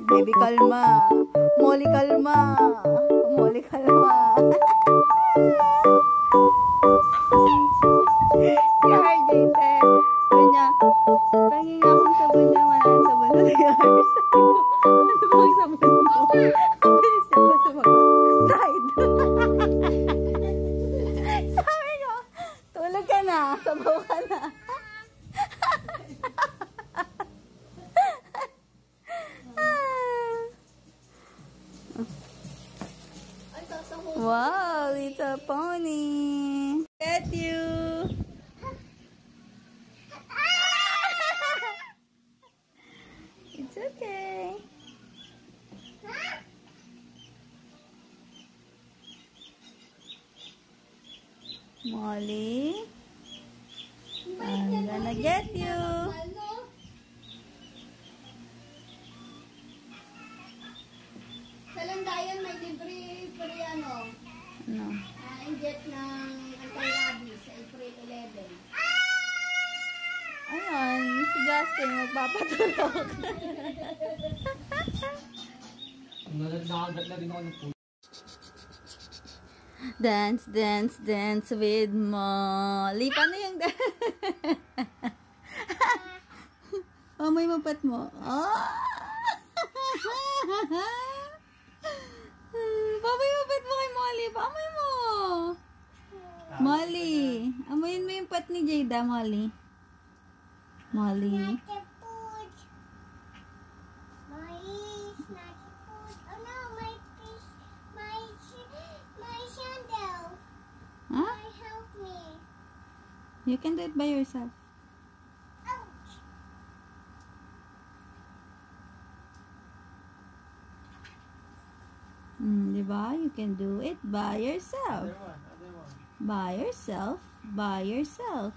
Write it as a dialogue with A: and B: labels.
A: Baby, kalma. Molly, kalma. Molly, kalma. Si RJ, te. Kanya, panging akong sabon niya. Walang sabon na si RJ. Ano bang sabon mo? Ang bilis niya pa sumagot. Died. Sabi ko, tulog ka na. Sabaw ka na. Wow, little pony. Get you. It's okay. Molly, I'm gonna get you.
B: Salandayan may libre free ano?
A: No.
B: Inject ng anti-rabies sa April 11.
A: Ayan, si Justin magpapatulog.
C: Nakagat na rin ako ng puso.
A: Dance, dance, dance with Molly. Paano yung dance? Amoy mapat mo. Oh! Pamoy mapat mo kay Molly. Paamoy mo. Molly. Amoyin mo yung pat ni Jada, Molly. Molly. Huh?
B: Help me.
A: You can do it by yourself. Diba? You can do it by yourself. By yourself. By yourself.